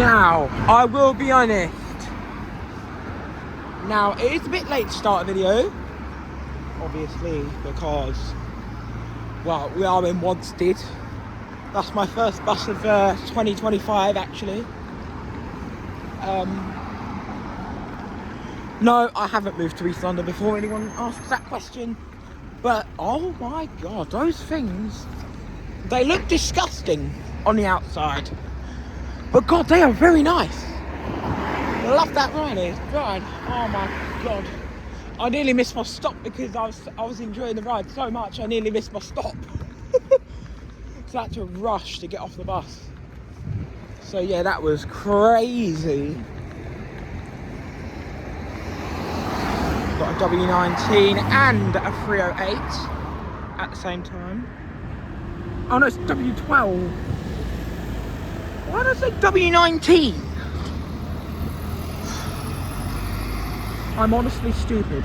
Now, I will be honest. Now, it is a bit late to start a video. Obviously, because, well, we are in Wanstead. That's my first bus of 2025, actually. No, I haven't moved to East London before anyone asks that question. But, oh my God, those things, they look disgusting on the outside. But God, they are very nice. I love that ride. Oh my God. I nearly missed my stop because I was enjoying the ride so much, I nearly missed my stop. So I had to rush to get off the bus. So yeah, that was crazy. Got a W19 and a 308 at the same time. Oh no, it's W12. Why did I say W19? I'm honestly stupid.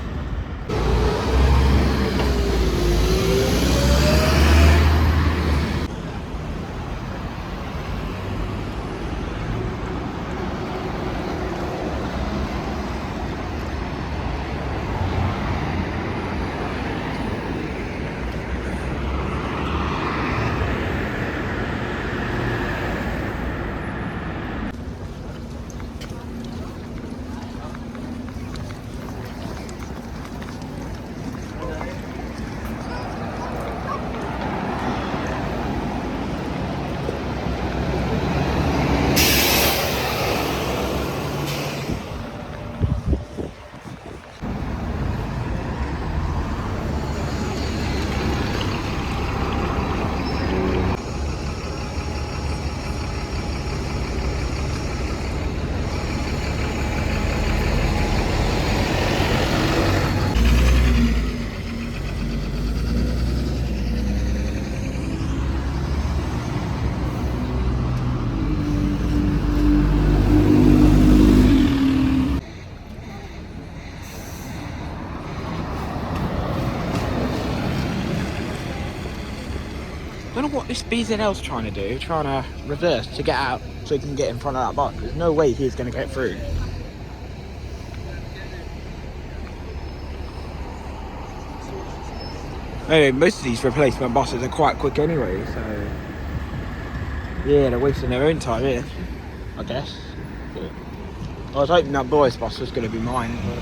I don't know what this BZL's trying to do, trying to reverse to get out so he can get in front of that bus. There's no way he's going to get through. Anyway, most of these replacement buses are quite quick anyway, so yeah, they're wasting their own time here, I guess. But I was hoping that boys bus was going to be mine, but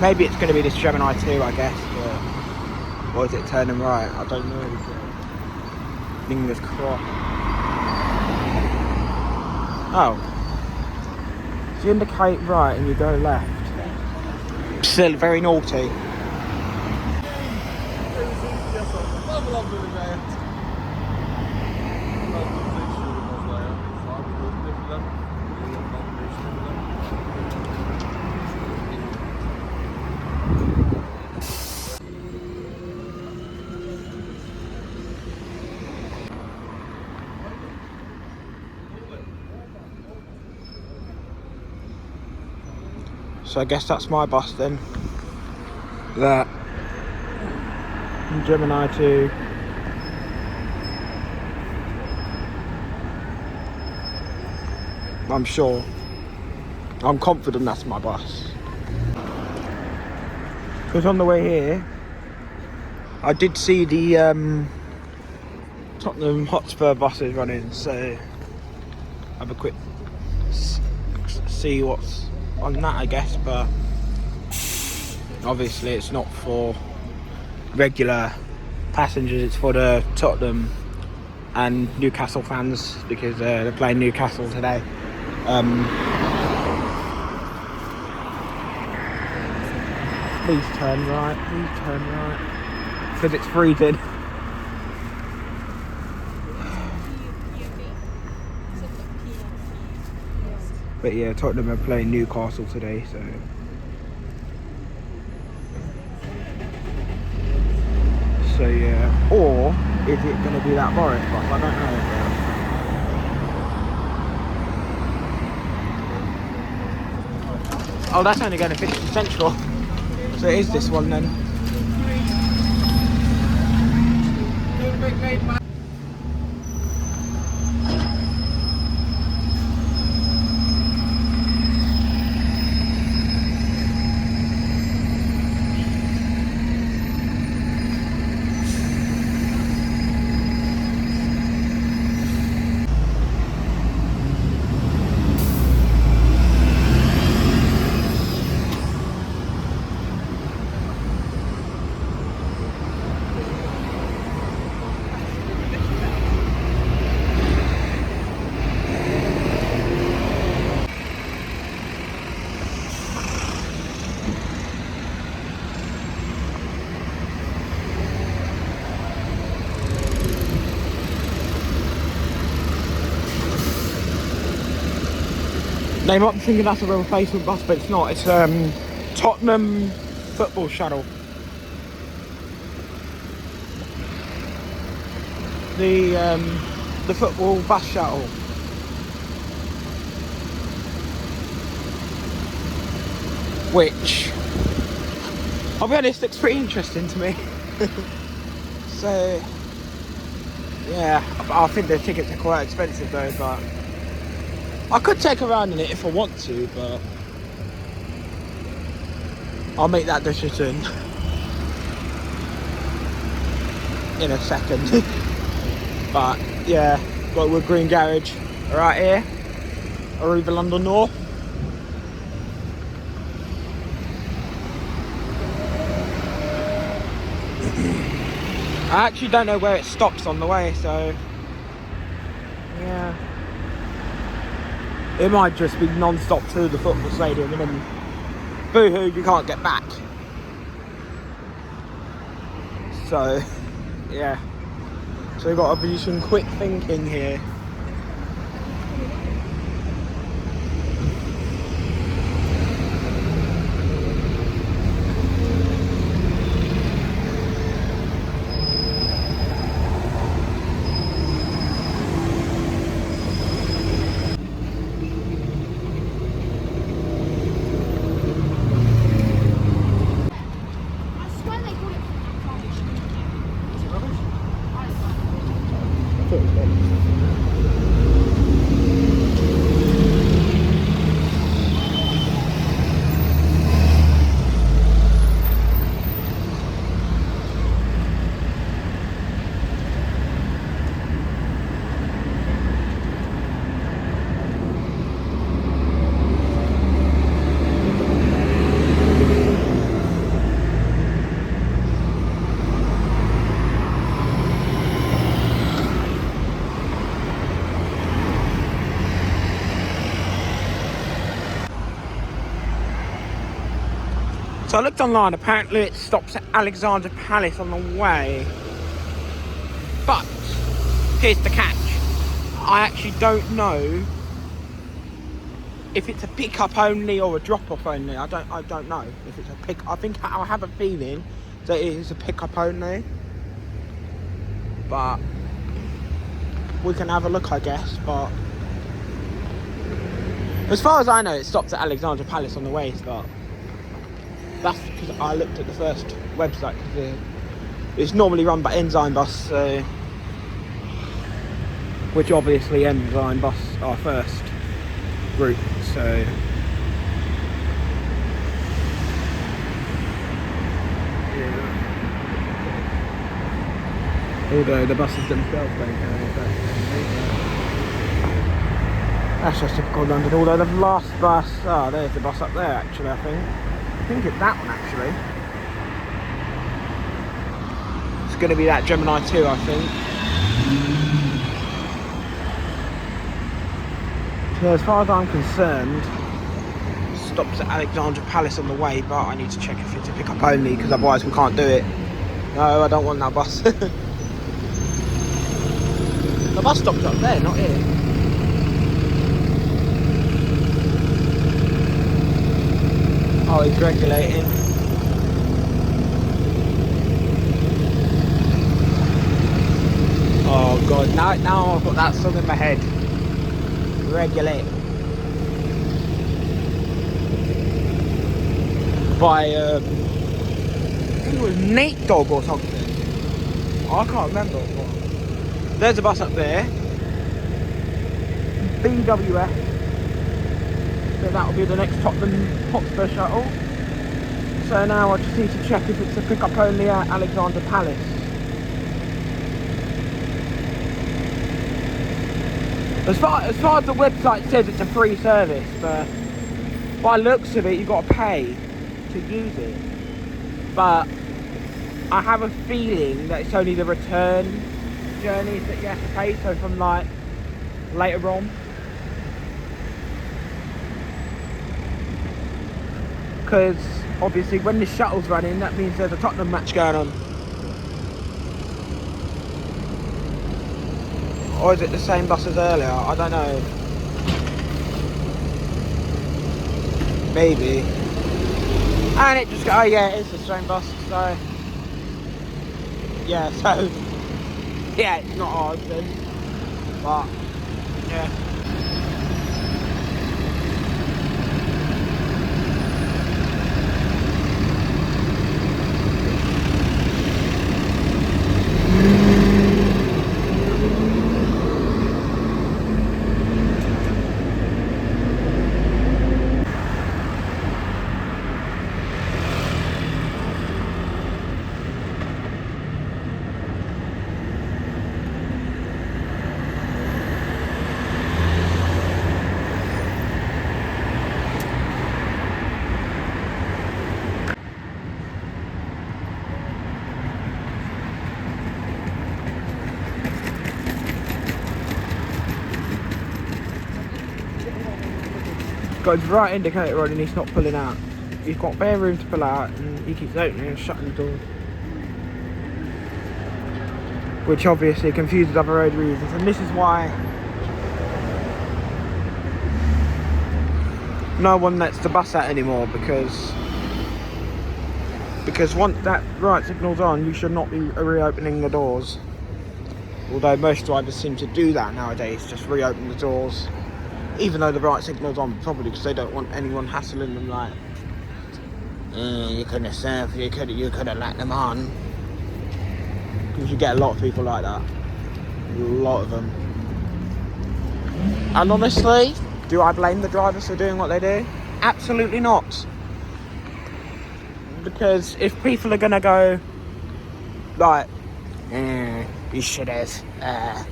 maybe it's going to be this Gemini 2, I guess. But or is it turning right? I don't know. Fingers crossed. Oh. So you indicate right and you go left. Still very naughty. So I guess that's my bus then. That Gemini 2. I'm sure. I'm confident that's my bus. Because on the way here, I did see the Tottenham Hotspur buses running, so have a quick see what's on that, I guess, but obviously it's not for regular passengers, it's for the Tottenham and Newcastle fans because they're playing Newcastle today. Please turn right, because it's freezing. But yeah, Tottenham are playing Newcastle today, so yeah. Or is it going to be that Morris bus? I don't know. Oh, that's only going to finish to Central. So it is this one then. They might be thinking that's a replacement bus, but it's not. It's Tottenham football shuttle. The football bus shuttle. Which, I'll be honest, looks pretty interesting to me. So, yeah, I think the tickets are quite expensive though, but I could take a run in it if I want to, but I'll make that decision in a second. But yeah, got Wood Green Garage right here, Aruba London North. I actually don't know where it stops on the way, so yeah. It might just be non-stop to the football stadium and then boo-hoo, you can't get back. So, yeah. So we've got to do some quick thinking here. So I looked online, apparently it stops at Alexandra Palace on the way. But, here's the catch. I actually don't know if it's a pick-up only or a drop-off only. I don't know if it's a pick. I think I have a feeling that it is a pick-up only. But we can have a look, I guess. But as far as I know, it stops at Alexandra Palace on the way, but that's because I looked at the first website, because it's normally run by Enzyme Bus, so, which obviously Enzyme Bus are first route, so yeah. Although the buses themselves don't go, but that's just typical London. Although the last bus, oh, there's the bus up there actually, I think it's that one actually. It's going to be that Gemini 2, I think. So as far as I'm concerned, stops at Alexandra Palace on the way, but I need to check if it's a pick-up only, because otherwise we can't do it. No, I don't want that bus. The bus stop's up there, not here. Oh, he's regulating. Oh god, now I've got that song in my head. Regulate. By I think it was Nate Dogg or something. I can't remember what. There's a bus up there. BWF. So that'll be the next Tottenham Hotspur shuttle. So now I just need to check if it's a pick-up only at Alexandra Palace. As far as the website says, it's a free service, but by the looks of it, you've got to pay to use it. But I have a feeling that it's only the return journeys that you have to pay, so from like later on. Because obviously when the shuttle's running, that means there's a Tottenham match going on. Or is it the same bus as earlier? I don't know. maybe. And it just, oh yeah, it's the same bus, so. Yeah, so. Yeah, it's not hard then. But, yeah. Got his right indicator on and he's not pulling out. He's got bare room to pull out and he keeps opening and shutting the door. Which obviously confuses other road users, and this is why no one lets the bus out anymore, because once that right signal's on, you should not be reopening the doors. Although most drivers seem to do that nowadays, just reopen the doors, even though the right signal's on, probably because they don't want anyone hassling them like, you couldn't have served, you could have let them on. Because you get a lot of people like that. A lot of them. And honestly, do I blame the drivers for doing what they do? Absolutely not. Because if people are going to go, like, you should have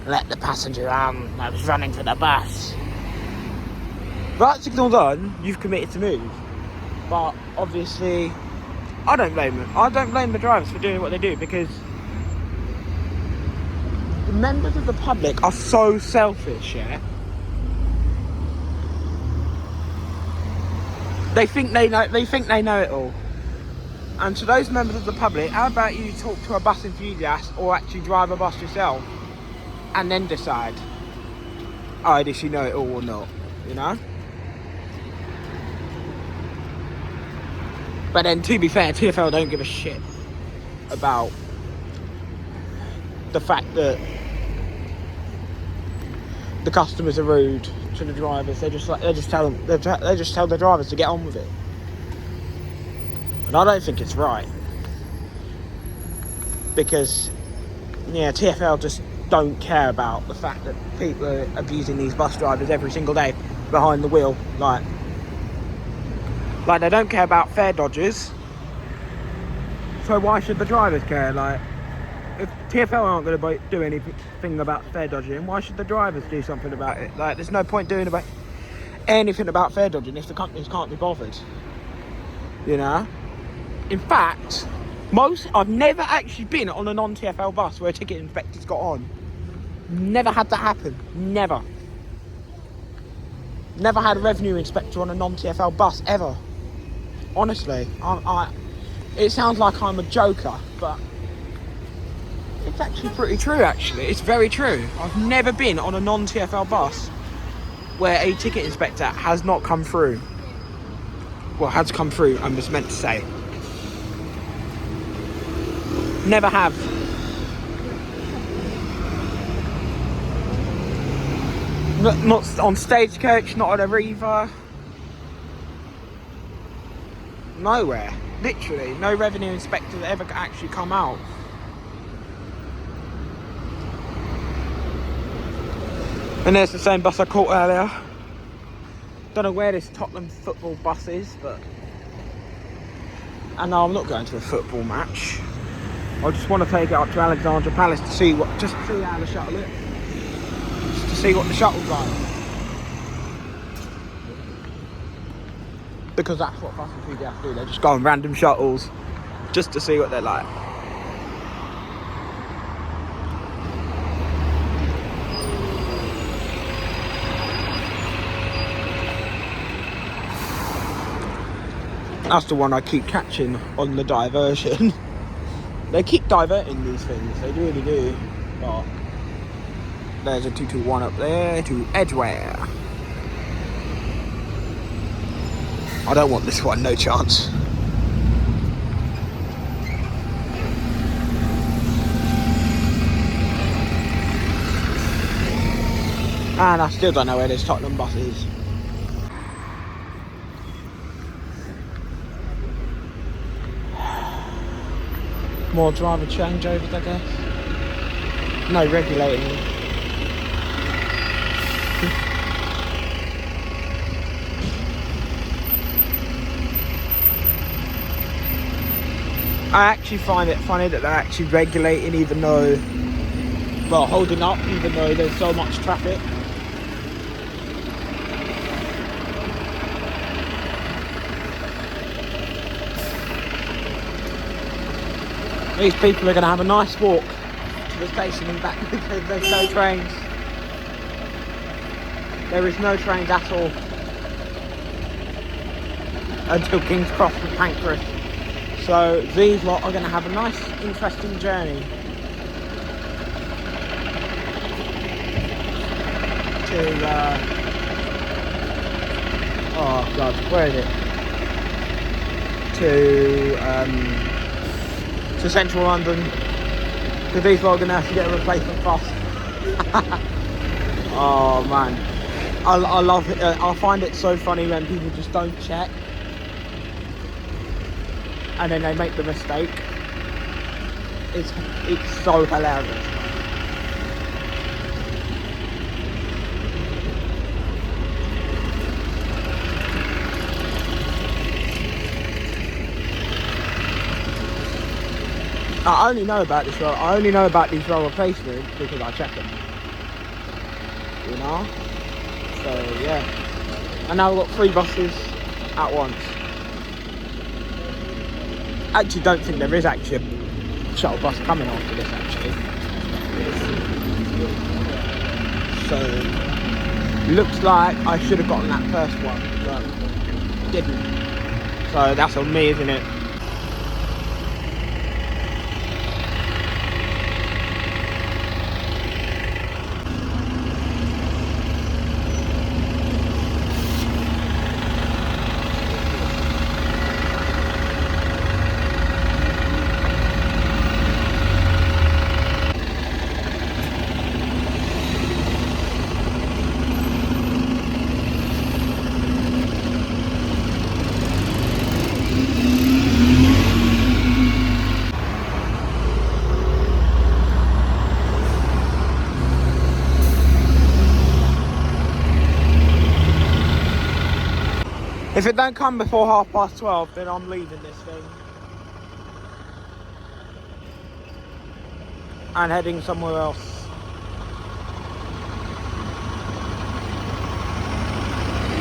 let the passenger on, I was running for the bus. Right signal's on, you've committed to move. But obviously, I don't blame them. I don't blame the drivers for doing what they do, because the members of the public are so selfish, yeah? They think they know it all. And to those members of the public, how about you talk to a bus enthusiast or actually drive a bus yourself and then decide, oh, does she know it all or not, you know? But then, to be fair, TfL don't give a shit about the fact that the customers are rude to the drivers. They just tell the drivers to get on with it. And I don't think it's right, because TfL just don't care about the fact that people are abusing these bus drivers every single day behind the wheel. Like they don't care about fare dodgers. So why should the drivers care? Like, if TfL aren't going to do anything about fare dodging, why should the drivers do something about it? Like, there's no point doing about anything about fare dodging if the companies can't be bothered. You know? In fact, I've never actually been on a non-TfL bus where a ticket inspector's got on. Never had that happen. Never. Never had a revenue inspector on a non-TfL bus, ever. Honestly. It sounds like I'm a joker, but it's actually pretty true, actually. It's very true. I've never been on a non-TfL bus where a ticket inspector has not come through. Well, has come through, I was meant to say. Never have. Not on Stagecoach, not on Arriva. Nowhere. Literally, no revenue inspector that ever actually come out. And there's the same bus I caught earlier. Don't know where this Tottenham football bus is, but... And no, I'm not going to a football match. I just want to take it up to Alexandra Palace to see just to see how the shuttle is. Just to see what the shuttle's like. Because that's what bus enthusiasts do. They just go on random shuttles just to see what they're like. That's the one I keep catching on the diversion. They keep diverting these things, they really do. But there's a 221 up there to Edgware. I don't want this one, no chance. And I still don't know where this Tottenham bus is. More driver changeovers, I guess. No regulating. I actually find it funny that they're actually regulating even though, well, holding up even though there's so much traffic. These people are going to have a nice walk to the station and back because there's no trains. There is no trains at all until King's Cross and Pancras. So these lot are going to have a nice, interesting journey to, oh God, where is it? To central London, because these lot are going to have to get a replacement bus. Oh man, I love it. I find it so funny when people just don't check and then they make the mistake. It's so hilarious. I only know about this road. I only know about these road replacements because I check them. You know? So yeah. And now we've got 3 buses at once. I actually don't think there is actually a shuttle bus coming after this actually. So looks like I should have gotten that first one, but didn't. So that's on me, isn't it? If it don't come before 12:30, then I'm leaving this thing and heading somewhere else.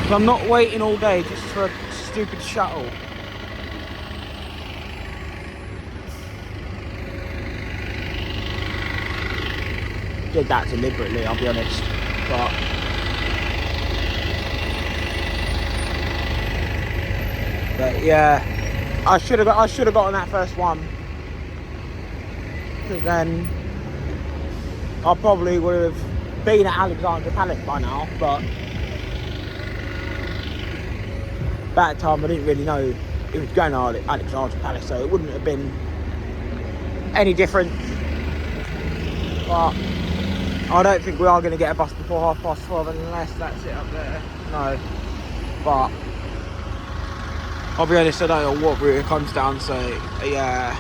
So I'm not waiting all day just for a stupid shuttle. Did that deliberately, I'll be honest. But yeah, I should have gotten that first one, because then I probably would have been at Alexandra Palace by now. But at that time I didn't really know it was going to Alexandra Palace, so it wouldn't have been any different. But I don't think we are going to get a bus before 12:30 unless that's it up there. No, but I'll be honest, I don't know what route it comes down, so yeah.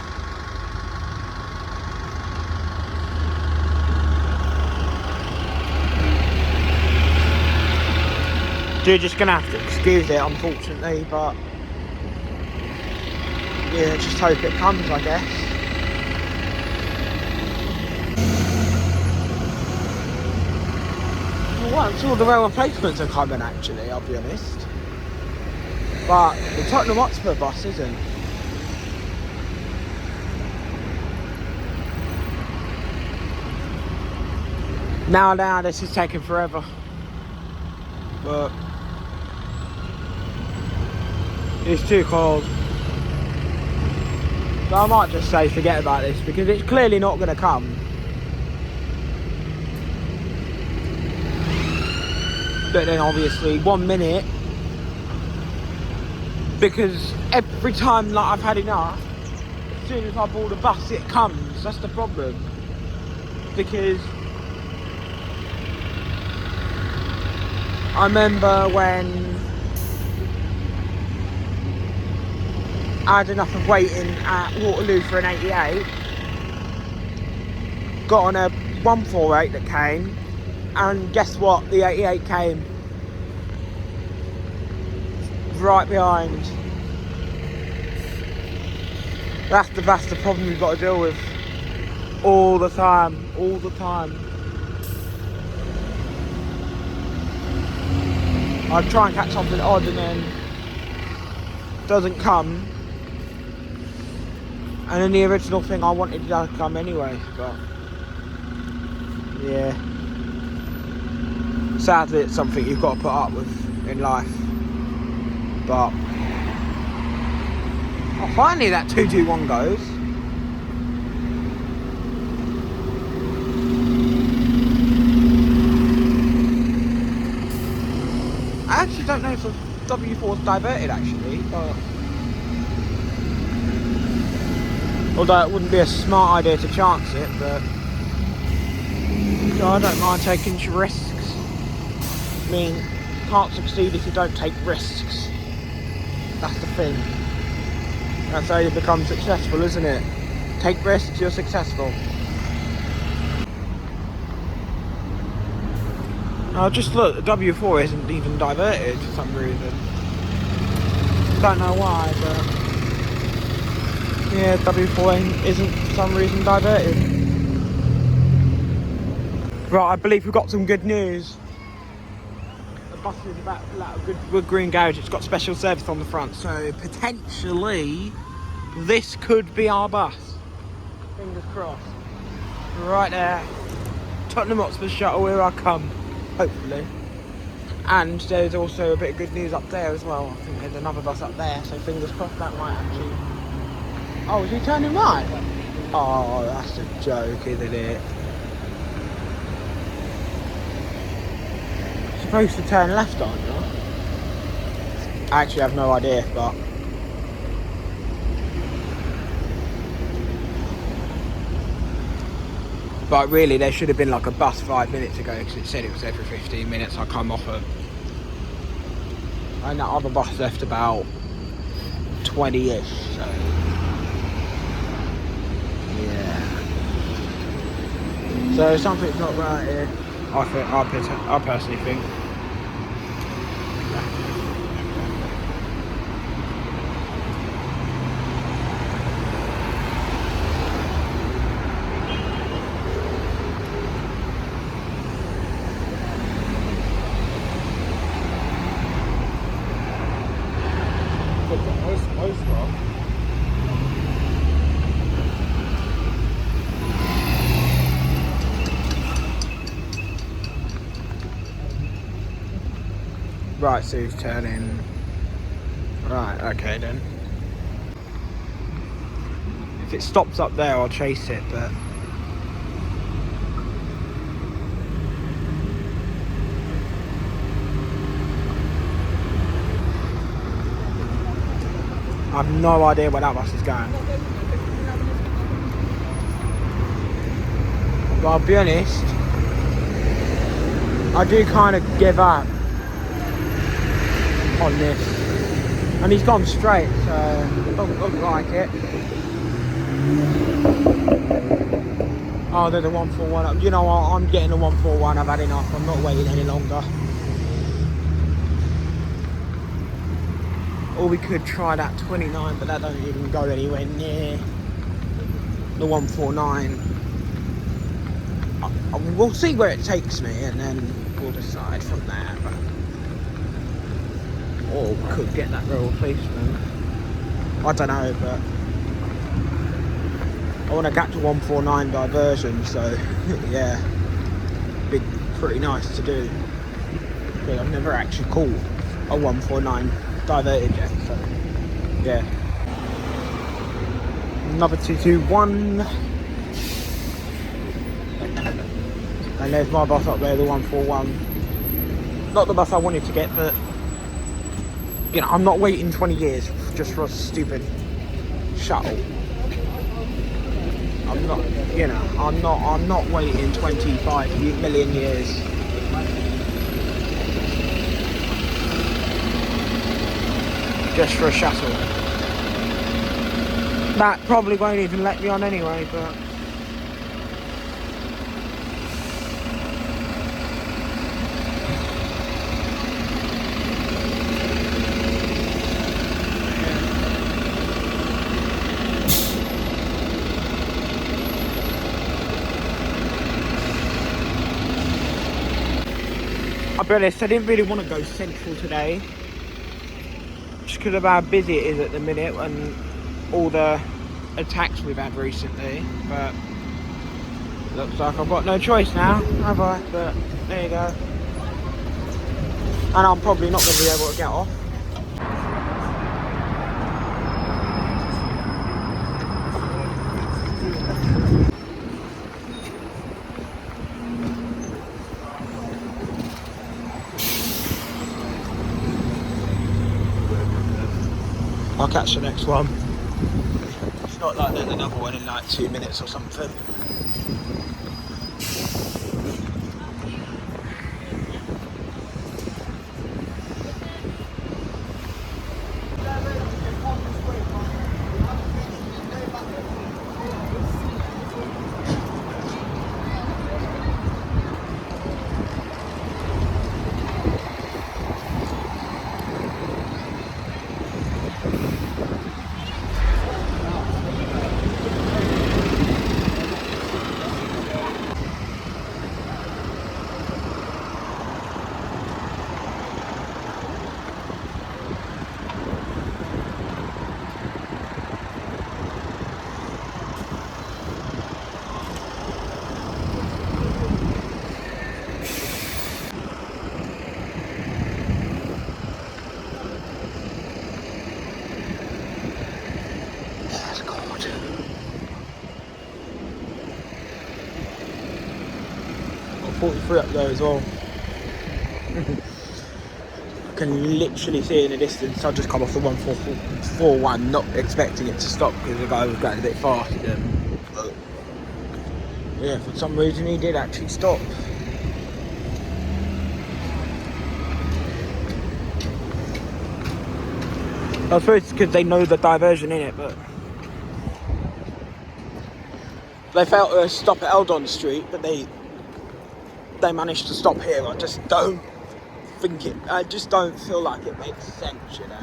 You're just gonna have to excuse it, unfortunately, but yeah, just hope it comes, I guess. Well, once all the rail replacements are coming, actually, I'll be honest. But the Tottenham Hotspur bus isn't. Now this is taking forever. But it's too cold. So I might just say forget about this because it's clearly not going to come. But then obviously 1 minute because every time like I've had enough, as soon as I board a bus it comes. That's the problem, because I remember when I had enough of waiting at Waterloo for an 88, got on a 148 that came, and guess what, the 88 came right behind. That's the problem you've got to deal with all the time. I'd try and catch something odd and then it doesn't come, and then the original thing I wanted to come anyway, but yeah, sadly it's something you've got to put up with in life. But oh, finally that 221 goes. I actually don't know if the W4's diverted actually, but although it wouldn't be a smart idea to chance it, but I don't mind taking risks. I mean, can't succeed if you don't take risks. That's the thing. That's how you become successful, isn't it? Take risks, you're successful. Oh, just look, the W4 isn't even diverted for some reason. Don't know why, but yeah, W4 isn't for some reason diverted. Right, I believe we've got some good news. The bus is about a good green garage. It's got special service on the front, so potentially this could be our bus. Fingers crossed. Right there, Tottenham Hotspur shuttle, here I come. Hopefully. And there's also a bit of good news up there as well. I think there's another bus up there, so fingers crossed that might actually... Oh, is he turning right? Oh, that's a joke, isn't it? Supposed to turn left, aren't you? I actually have no idea, but... But really, there should have been like a bus 5 minutes ago, because it said it was every 15 minutes I come off of. And that other bus left about 20-ish, so... Yeah. So something's not right here. I personally think. Right, so he's turning. Right, okay then. If it stops up there, I'll chase it, but. I have no idea where that bus is going. But I'll be honest, I do kind of give up on this. And he's gone straight, so it doesn't look like it. Oh, there's a 141. You know what? I'm getting a 141. I've had enough. I'm not waiting any longer. Or we could try that 29, but that doesn't even go anywhere near the 149. We'll see where it takes me, and then we'll decide from there. Or we could get that rail replacement. I don't know, but I want to get to 149 diversion, so yeah, be pretty nice to do. But I've never actually caught a 149 diverted yet, so yeah. Another 221. And there's my bus up there, the 141. Not the bus I wanted to get, but You know, I'm not waiting 20 years just for a stupid shuttle. I'm not waiting 25 million years. Just for a shuttle. That probably won't even let me on anyway, but... I'll be honest, I didn't really want to go central today. Just because of how busy it is at the minute and all the attacks we've had recently. But looks like I've got no choice now, have I? But there you go. And I'm probably not going to be able to get off. I'll catch the next one. It's not like there's another one in like 2 minutes or something. That's cold. Got 43 up there as well. I can literally see it in the distance. I just come off the 1441, not expecting it to stop because the guy was going a bit fast. But yeah, for some reason he did actually stop. I suppose it's because they know the diversion in it, but they failed to stop at Eldon Street, but they managed to stop here. I just don't feel like it makes sense, you know.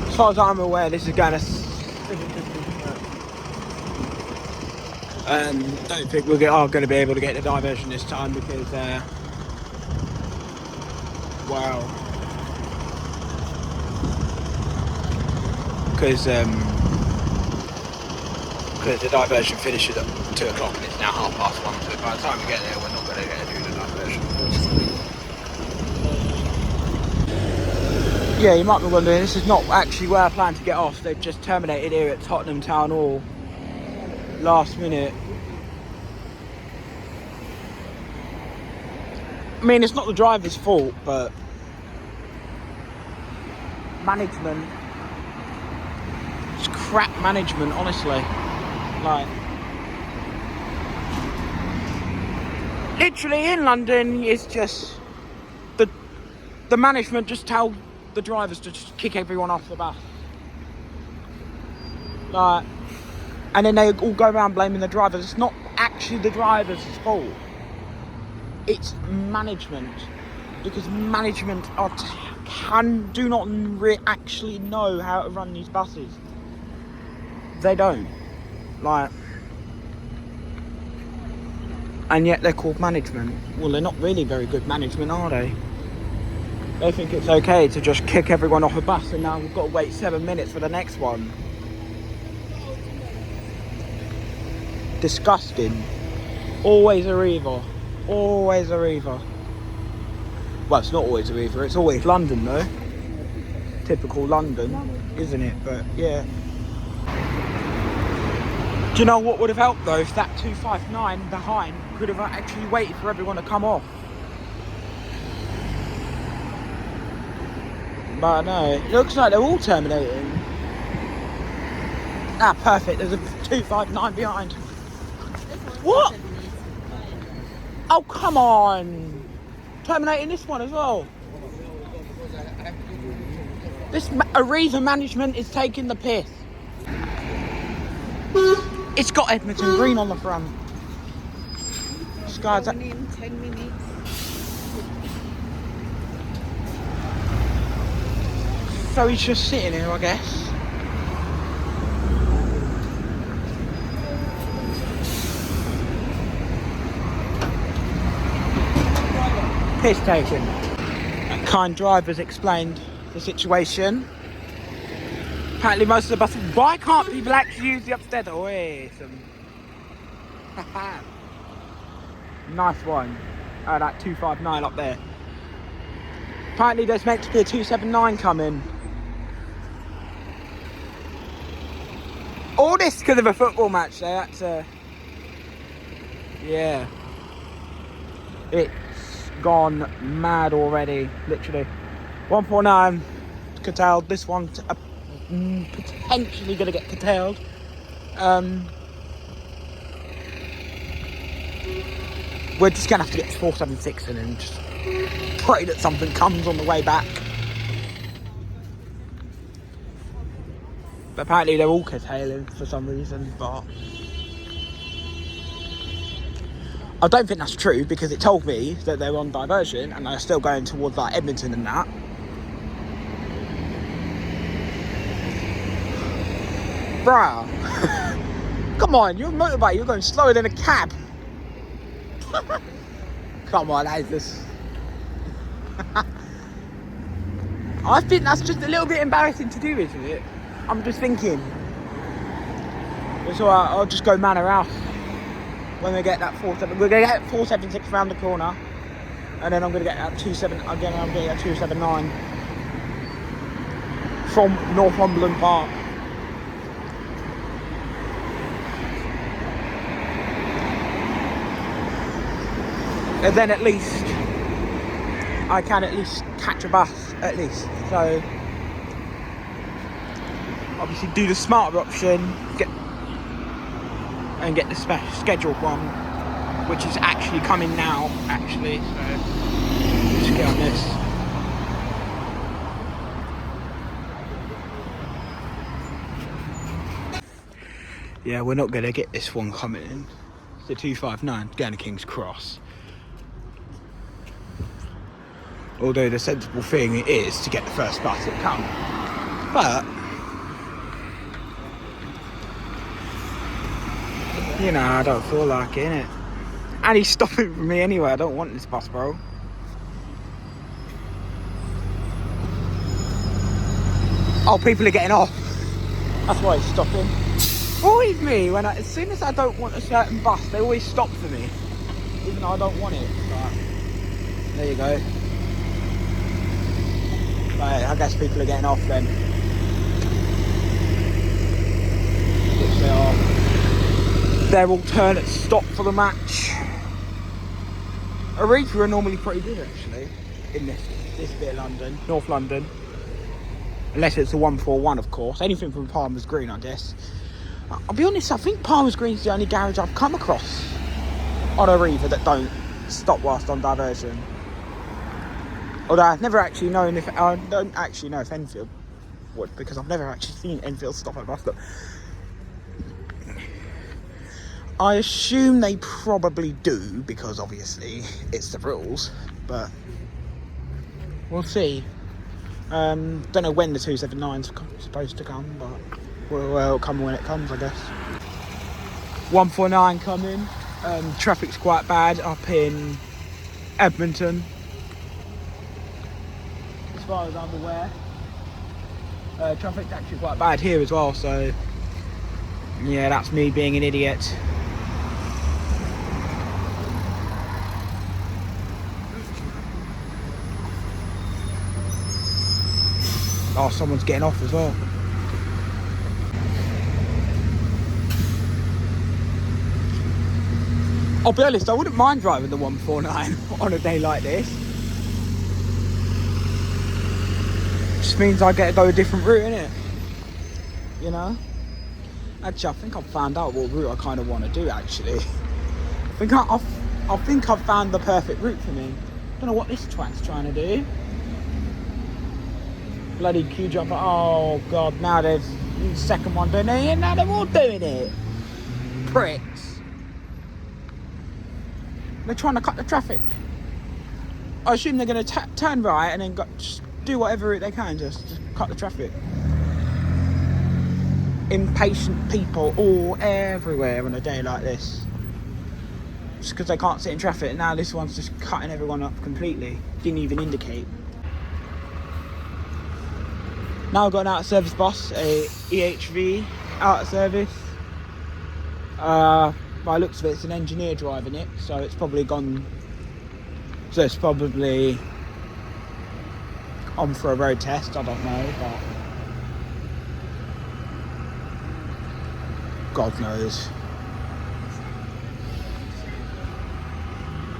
As far as I'm aware, this is going to... don't think we are going to be able to get the diversion this time because, wow. Because the diversion finishes at 2 o'clock and it's now 1:30, so by the time we get there, we're not going to get to do the diversion. Yeah, you might be wondering, this is not actually where I plan to get off. They've just terminated here at Tottenham Town Hall. Last minute. I mean, it's not the driver's fault, but management. It's crap management, honestly. Like, literally in London, it's just the management just tell the drivers to just kick everyone off the bus. Like, and then they all go around blaming the drivers. It's not actually the drivers' fault. It's management, because management do not actually know how to run these buses. They don't. Like, and yet they're called management. Well, they're not really very good management, are they? They think it's okay to just kick everyone off a bus, and now we've got to wait 7 minutes for the next one. Disgusting. Always Arriva. Always Arriva. Well, it's not always Arriva, it's always London though. Typical London, isn't it? But yeah. Do you know what would have helped though, if that 259 behind could have actually waited for everyone to come off? But no, it looks like they're all terminating. Ah, perfect, there's a 259 behind. What? Oh, come on. Terminating this one as well. This Arriva management is taking the piss. It's got Edmonton Green on the front. This guy's in 10 minutes. So he's just sitting here, I guess. Piss taken. A kind driver's explained the situation. Apparently most of the buses... Why can't people actually use the upstairs? Oh, hey, some... Nice one. That 259 up there. Apparently there's meant to be a 279 coming. All this because of a football match. They had to... Yeah. It's gone mad already, literally. 149 curtailed. This one potentially going to get curtailed. We're just going to have to get to 476 and then just pray that something comes on the way back. But apparently they're all curtailing for some reason, but I don't think that's true, because it told me that they're on diversion and they're still going towards like Edmonton and that. Bruh. Come on, you're a motorbike, you're going slower than a cab. Come on, that is just... I think that's just a little bit embarrassing to do, isn't it? I'm just thinking. It's alright, I'll just go Manor House when we get that 47. We're going to get 476 round the corner, and then I'm going to get that 27 again. I'm getting that 279 from Northumberland Park. And then at least I can at least catch a bus, at least. So obviously do the smarter option, get the scheduled one, which is actually coming now, actually. So just get on this. Yeah, we're not gonna get this one coming in. It's the 259 going to King's Cross. Although the sensible thing is to get the first bus that comes. But you know, I don't feel like it, innit? And he's stopping for me anyway. I don't want this bus, bro. Oh, people are getting off. That's why he's stopping. Always me, as soon as I don't want a certain bus, they always stop for me. Even though I don't want it. But there you go. Right, I guess people are getting off then. Which they are. Their alternate stop for the match. Arriva are normally pretty good actually in this bit of London, North London. Unless it's a 141, of course. Anything from Palmer's Green, I guess. I'll be honest, I think Palmer's Green's the only garage I've come across on Arriva that don't stop whilst on diversion. Although I've never actually known if... I don't actually know if Enfield would, because I've never actually seen Enfield stop at a bus stop. I assume they probably do, because obviously it's the rules, but we'll see. Don't know when the 279's supposed to come, but it'll come when it comes, I guess. 149 coming. Traffic's quite bad up in Edmonton, as far as I'm aware. Traffic's actually quite bad here as well, so yeah, that's me being an idiot. Oh, someone's getting off as well. I'll be honest, I wouldn't mind driving the 149 on a day like this. Just means I get to go a different route, innit? You know? Actually, I think I've found out what route I kind of want to do, actually. I think I've found the perfect route for me. Don't know what this twat's trying to do. Bloody queue jumper. Oh god, now there's the second one doing it, and now they're all doing it. Pricks. They're trying to cut the traffic. I assume they're going to turn right and then just do whatever route they can, just cut the traffic. Impatient people all everywhere on a day like this. Just because they can't sit in traffic, and now this one's just cutting everyone up completely. Didn't even indicate. Now I've got an out of service bus, a EHV out of service. By the looks of it, it's an engineer driving it, so it's probably gone. So it's probably on for a road test. I don't know, but God knows.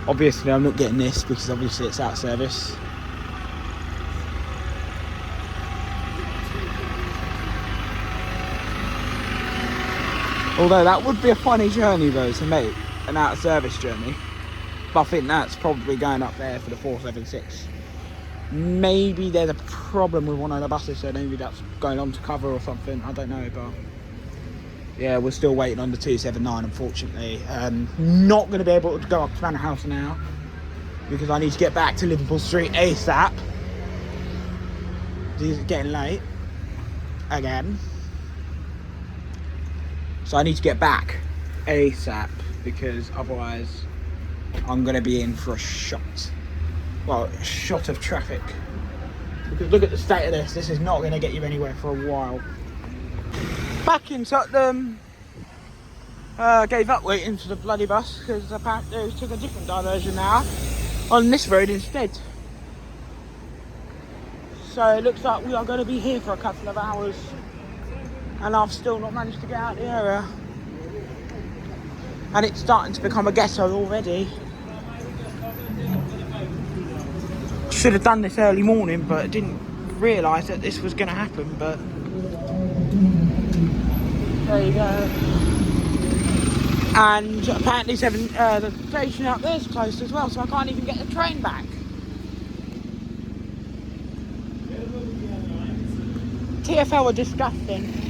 Obviously, I'm not getting this because obviously it's out of service. Although that would be a funny journey though to make, an out of service journey. But I think that's probably going up there for the 476. Maybe there's a problem with one of the buses, so maybe that's going on to cover or something, I don't know, but yeah, we're still waiting on the 279 unfortunately. Not going to be able to go up to Manor House now because I need to get back to Liverpool Street ASAP. It's getting late again. So I need to get back ASAP because otherwise I'm going to be in for a shot. Well, a shot of traffic. Because look at the state of this. This is not going to get you anywhere for a while. Back in Tottenham. Gave up waiting for the bloody bus because apparently they took a different diversion now on this road instead. So it looks like we are going to be here for a couple of hours. And I've still not managed to get out the area. And it's starting to become a ghetto already. Should have done this early morning, but didn't realise that this was going to happen, but there you go. And apparently the station out there is closed as well, so I can't even get the train back. TfL are disgusting.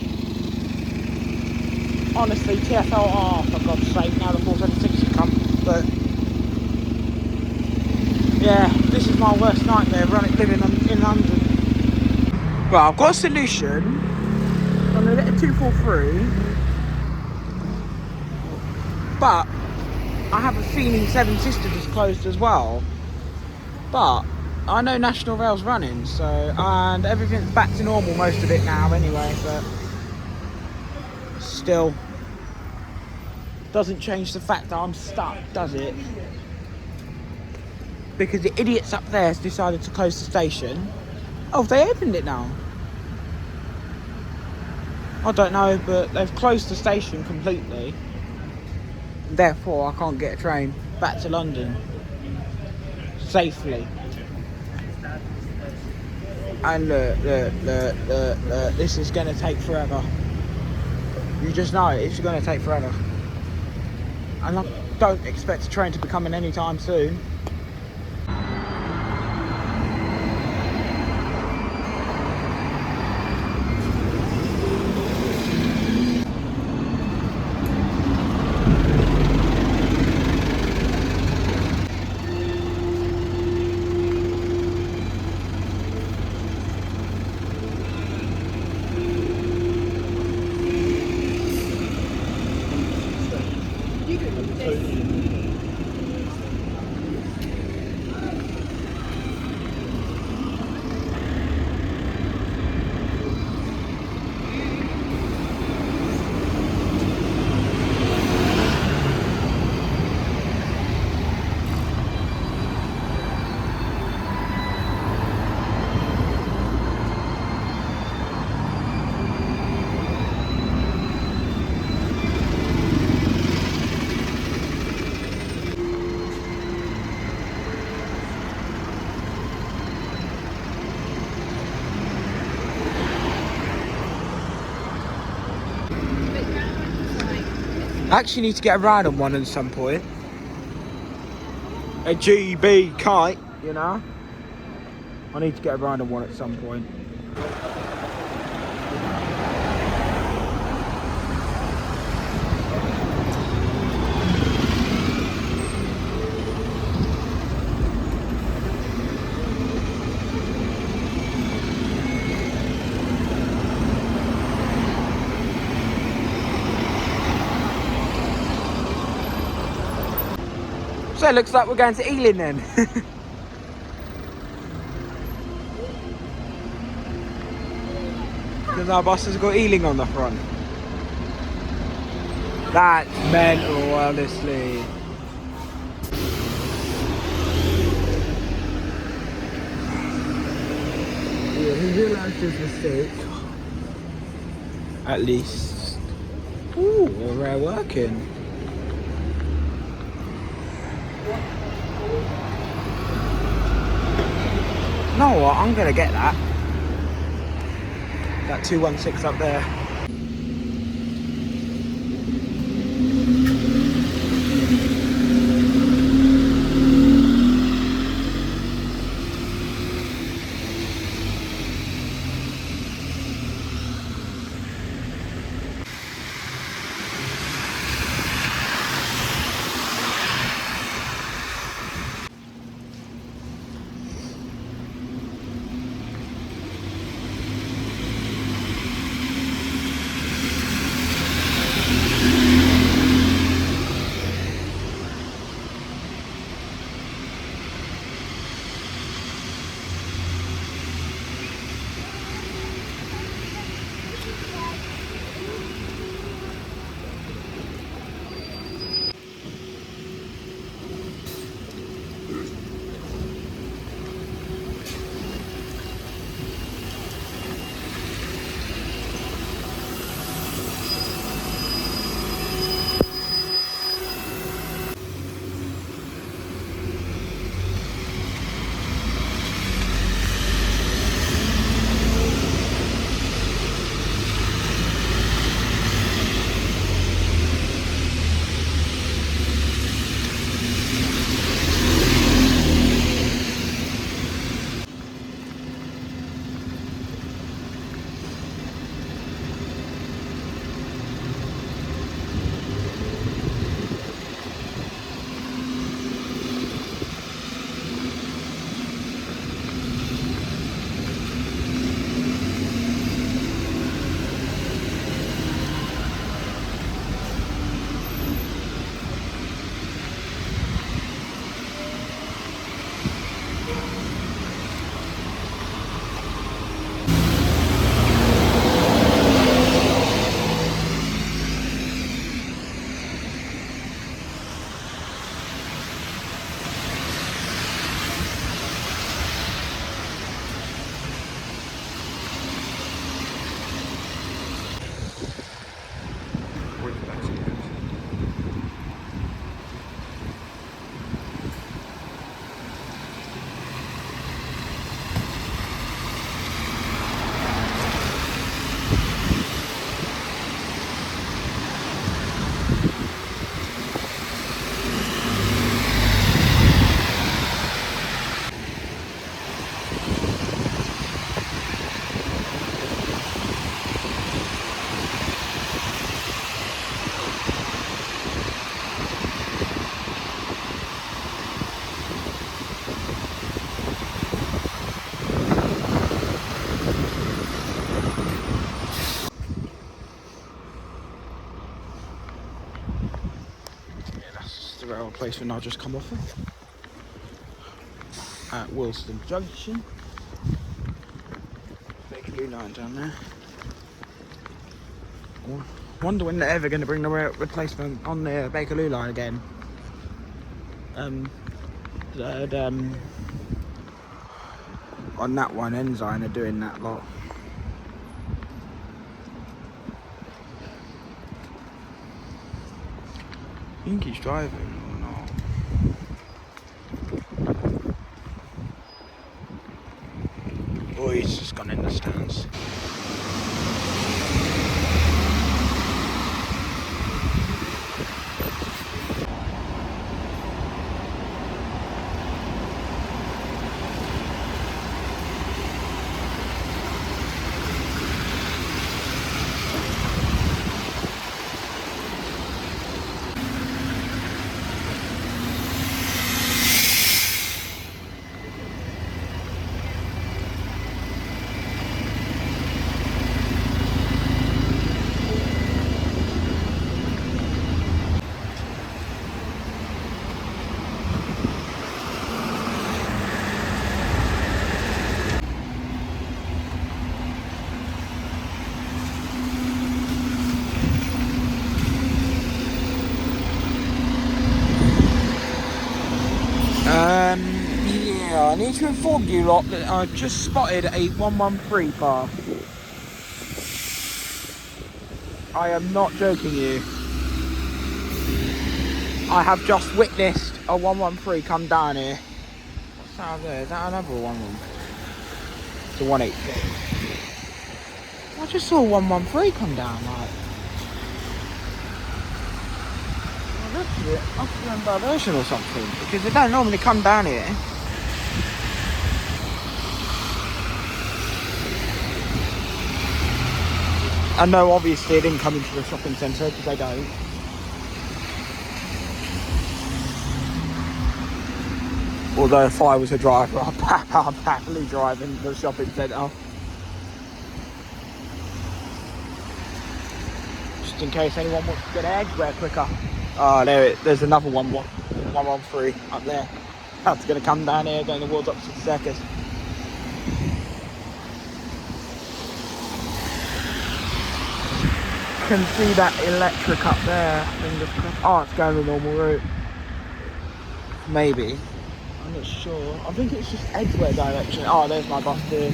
Honestly, TfL are, for God's sake, now the 476 has come, but yeah, this is my worst nightmare, living in London. Well, I've got a solution. I'm going to get a 243, but I have a feeling Seven Sisters is closed as well, but I know National Rail's running, so, and everything's back to normal, most of it now anyway, but still doesn't change the fact that I'm stuck, does it? Because the idiots up there has decided to close the station. Oh, have they opened it now? I don't know, but they've closed the station completely. Therefore, I can't get a train back to London safely. And look, this is going to take forever. You just know it's going to take forever. And I don't expect a train to be coming anytime soon. I actually need to get a ride on one at some point. A GB kite, you know. I need to get a ride on one at some point. So it looks like we're going to Ealing then. Because our bus has got Ealing on the front. That's mental, honestly. Yeah, he realised his mistake. At least. Ooh, we're rare working. You know what? I'm gonna get that. That 216 up there. rail replacement I'll just come off of at Wilston Junction. Bakerloo line down there. Wonder when they're ever going to bring the rail replacement on the Bakerloo line again. On that one, Ensign are doing that lot. I think he's driving or not. Or he's just gone in the stands. Yeah, I need to inform you lot that I just spotted a 113 car. I am not joking you. I have just witnessed a 113 come down here. What's that there? Is that another 113? It's a 183. I just saw 113 come down, like. Well, that's it. Must be on diversion or something, because they don't normally come down here. And no, obviously it didn't come into the shopping centre because they don't. Although if I was a driver, I'd happily drive into the shopping centre. Just in case anyone wants to get Edgware quicker. Oh, there's another 113 up there. That's going to come down here going towards Oxford Circus. Can see that electric up there. Oh, it's going the normal route. Maybe. I'm not sure. I think it's just Edgware direction. Oh, there's my bus here.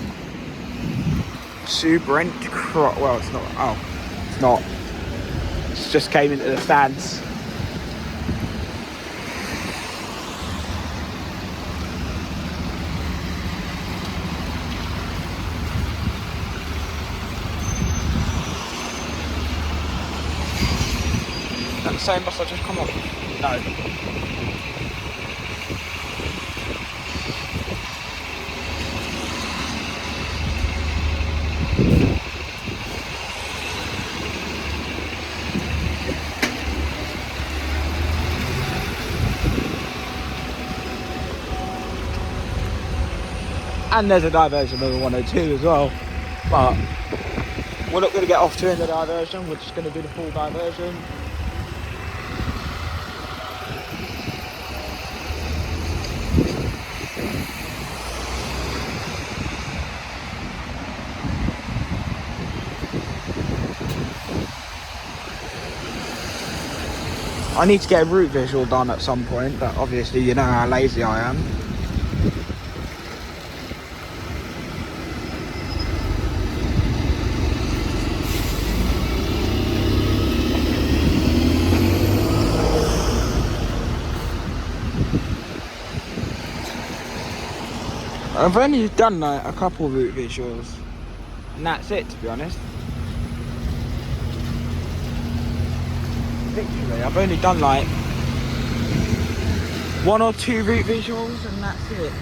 To Brent Cross. Well, it's not. Oh, it's not. It's just came into the stands. That the same bus I just come off? No. And there's a diversion of the 102 as well, but we're not going to get off to in the diversion, we're just going to do the full diversion. I need to get a route visual done at some point, but obviously you know how lazy I am. I've only done like a couple of route visuals, and that's it, to be honest. Literally, I've only done like 1 or 2 route visuals, and that's it.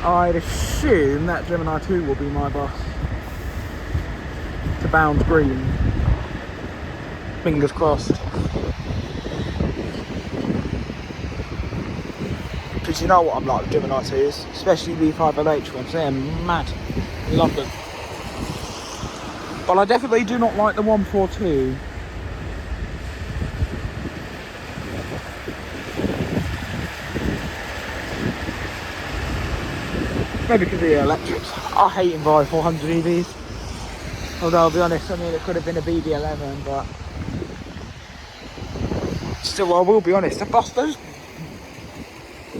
I'd assume that Gemini 2 will be my bus to Bound Green. Fingers crossed. Because you know what I'm like with Gemini 2s, especially V5LH ones, they're mad. Love them. But I definitely do not like the 142. Maybe because of the electrics. I hate Enviro 400 EVs. Although I'll be honest, I mean it could have been a BD11, but still I will be honest, the those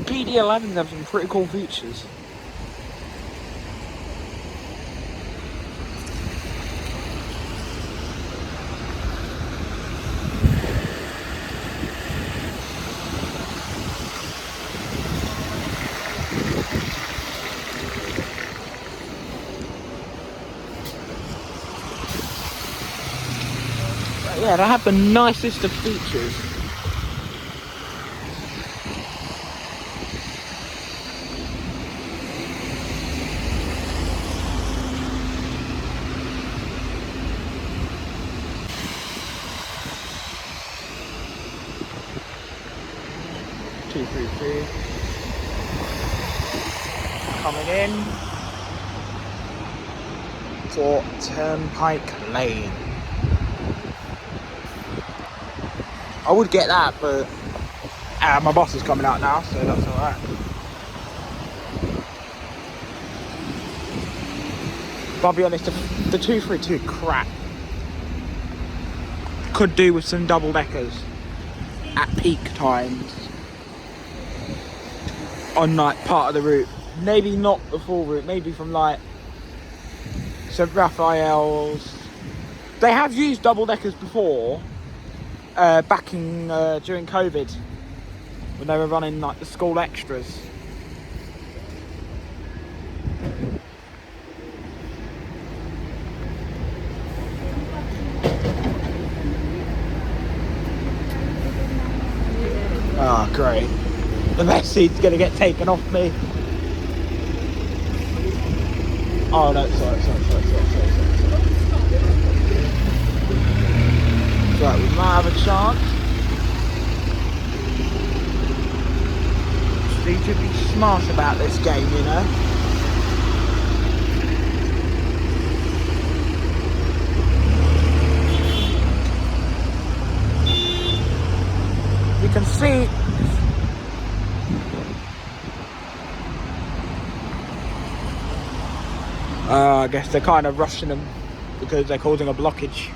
BD11s have some pretty cool features. Yeah, they have the nicest of features. Two, three, three. Coming in for Turnpike Lane. I would get that, but my boss is coming out now, so that's alright. But I'll be honest, the 232 crap. Could do with some double deckers at peak times on like part of the route. Maybe not the full route, maybe from like St Raphael's. They have used double deckers before. Back in during COVID, when they were running like the school extras. Ah, oh, great. The best seat's gonna get taken off me. Oh no, sorry. Right, we might have a chance. Just need to be smart about this game, you know. You can see I guess they're kind of rushing them because they're causing a blockage.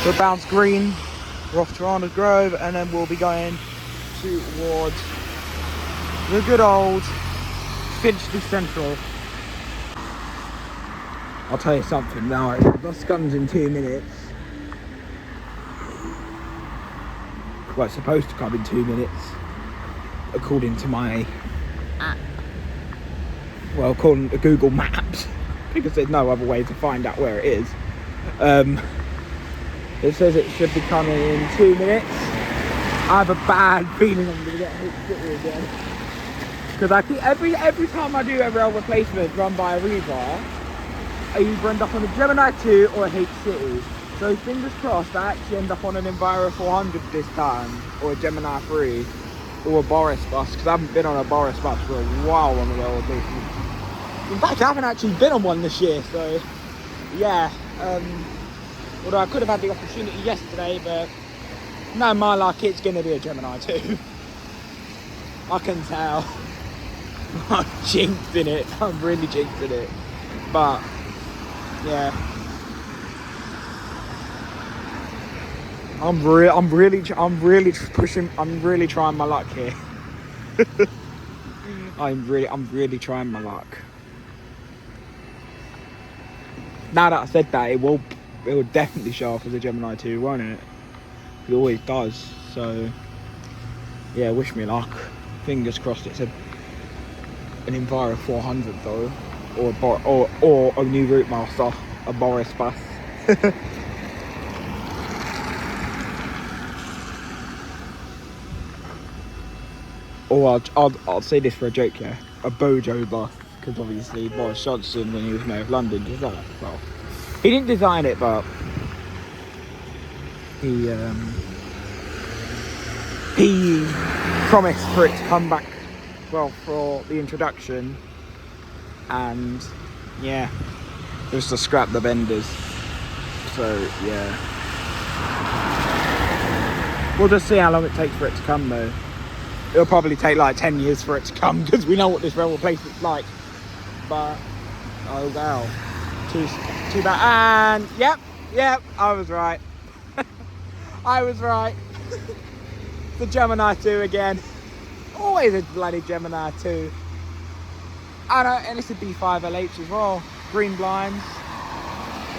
We'll bounce green, we're off to Arnold Grove, and then we'll be going towards the good old Finchley Central. I'll tell you something now, the bus comes in 2 minutes. Well, it's supposed to come in 2 minutes, according to my app. Well, according to Google Maps, because there's no other way to find out where it is. It says it should be coming in 2 minutes. I have a bad feeling I'm gonna get hit City again. Because I keep, every time I do a rail replacement run by Arriva, I either end up on a Gemini 2 or a H City. So fingers crossed I actually end up on an Enviro 400 this time, or a Gemini 3, or a Boris bus, because I haven't been on a Boris bus for a while on the rail replacement. In fact, I haven't actually been on one this year, so yeah. Although I could have had the opportunity yesterday, but no, my luck, it's going to be a Gemini 2. I can tell. I'm jinxing it. I'm really jinxing it. But, yeah. I'm really trying my luck here. I'm really trying my luck. Now that I said that, it will definitely show off as a Gemini 2, won't it? It always does. So yeah, wish me luck. Fingers crossed it's an Enviro 400 though, or a new Route Master, a Boris bus. Or I'll say this for a joke, yeah, a Bojo bus, because obviously Boris Johnson, when he was Mayor of London, designed it. Well, he didn't design it, but he he promised for it to come back, well, for the introduction, and yeah, just to scrap the benders. So yeah, we'll just see how long it takes for it to come though. It'll probably take like 10 years for it to come, because we know what this rail replacement's like. But oh wow, too bad. And yep, I was right. I was right. The Gemini 2 again. Always a bloody Gemini 2. And it's a B5 LH as well. Green blinds.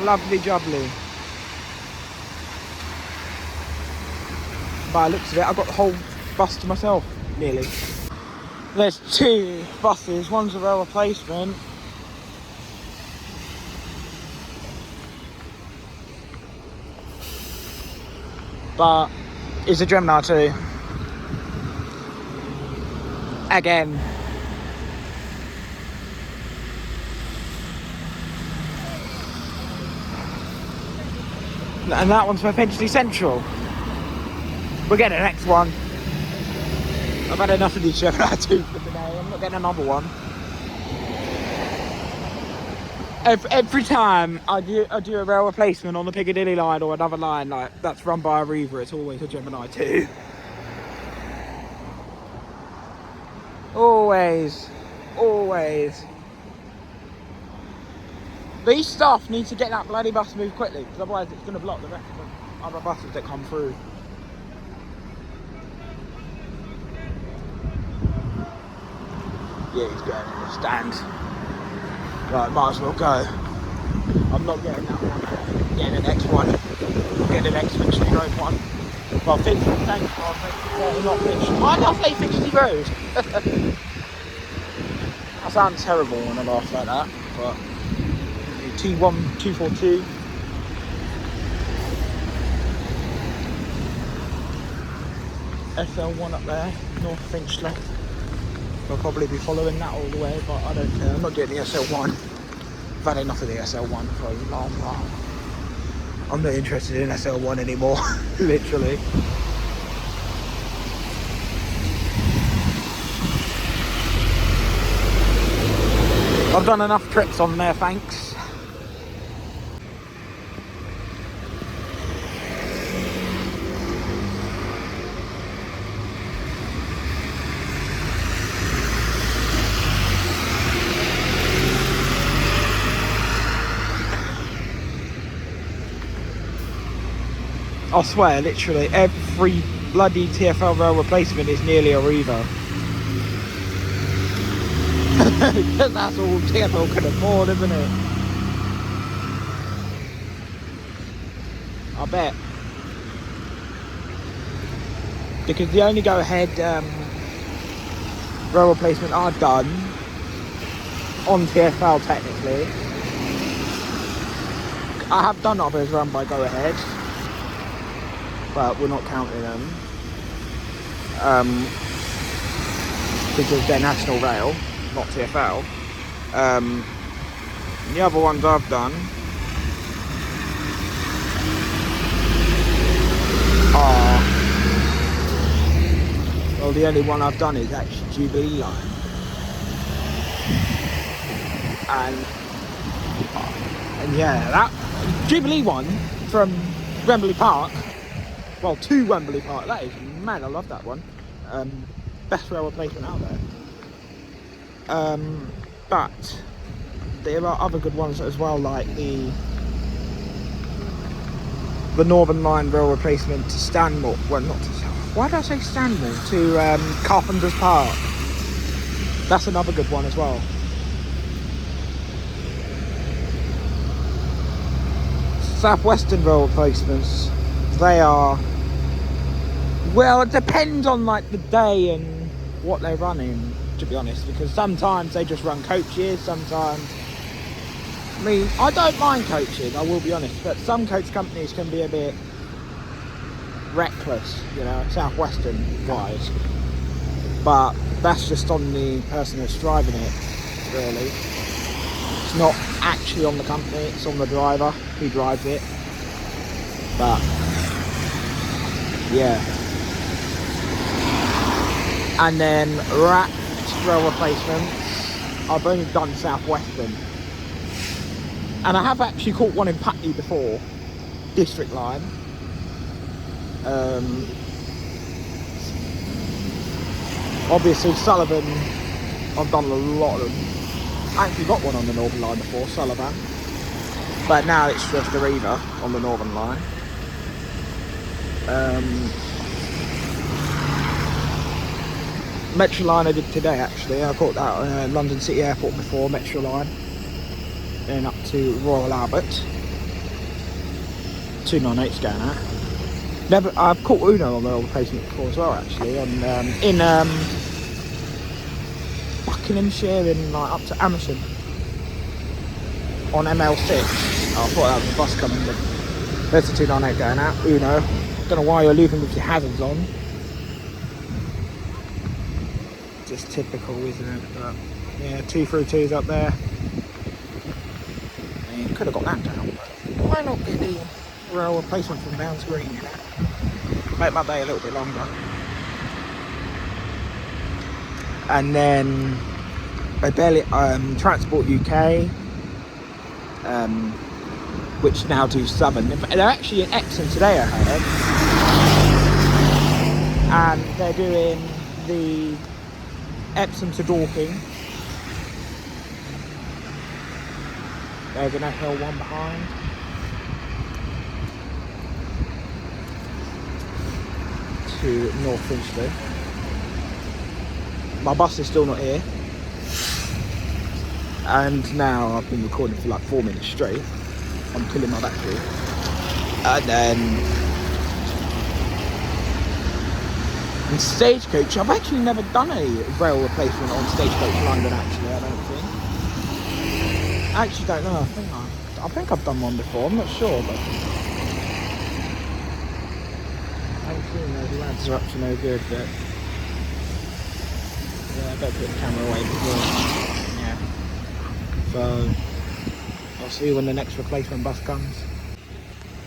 Lovely jubbly. By the looks of it, I've got the whole bus to myself, nearly. There's 2 buses. One's a rail replacement. But it's a Gemini 2. Again. And that one's for Finchley Central. We'll get the next one. I've had enough of these Gemini 2 for today. I'm not getting another one. Every time I do a rail replacement on the Piccadilly line or another line like that's run by Arriva, it's always a Gemini 2. Always. These staff need to get that bloody bus moved quickly, because otherwise it's going to block the rest of the other buses that come through. Yeah, he's going in the stand. Right, might as well go. I'm not getting that one. Getting the next one. Get the next Finchley Road one. Well, Finchley, thanks for not Finchley. Why did I say Finchley Road? I sound terrible when I laugh like that, but T1 242. SL1 up there, North Finchley. I'll probably be following that all the way, but I don't care. I'm not getting the SL1. I've had enough of the SL1 for a long while. I'm not interested in SL1 anymore, literally. I've done enough trips on there, thanks. I swear, literally, every bloody TfL rail replacement is nearly Arriva. Because that's all TfL can afford, isn't it? I bet. Because the only go-ahead rail replacement I've done on TfL, technically, I have done others run by go-ahead, but we're not counting them because they're National Rail, not TfL. The other ones I've done are, well, the only one I've done is actually Jubilee line, and yeah, that Jubilee one from Wembley Park. Well, to Wembley Park, that is mad, I love that one. Best rail replacement out there. But there are other good ones as well, like the Northern Line rail replacement to Stanmore. Well, not to, why did I say Stanmore? To Carpenter's Park. That's another good one as well. South Western rail replacements, they are, well, it depends on like the day and what they're running, to be honest, because sometimes they just run coaches, sometimes, I mean, I don't mind coaching, I will be honest, but some coach companies can be a bit reckless, you know, South Western wise, but that's just on the person that's driving it, really. It's not actually on the company, it's on the driver who drives it. But yeah, And then wrapped rail replacements, I've only done South Western. And I have actually caught one in Putney before, District Line. Obviously Sullivan, I've done a lot of them. I actually got one on the Northern Line before, Sullivan. But now it's just the Reaver on the Northern Line. Metro Line I did today actually. I caught that at London City Airport before, Metro Line. Then up to Royal Albert. 298's going out. I've caught Uno on the old replacement before as well actually. On in Buckinghamshire in like up to Amersham. On ML6. Oh, I thought that was a bus coming, but there's the 298 going out. Uno. Don't know why you're leaving with your hazards on. Just typical, isn't it? But yeah, 232's up there. You could have got that down, but why not get the rail replacement from Downs Green, you know? Make my day a little bit longer. And then they barely Transport UK, which now do Southern. They're actually in Epsom today, I heard. And they're doing the Epsom to Dorking. There's an FL1 behind. To North Finchley. My bus is still not here. And now I've been recording for like 4 minutes straight. I'm killing my battery. And then in Stagecoach, I've actually never done a rail replacement on Stagecoach London actually, I don't think. I actually don't know, I think I've done one before, I'm not sure, but I'm seeing those lads are up to no good, but yeah, I better put the camera away before, yeah. So I'll see when the next replacement bus comes.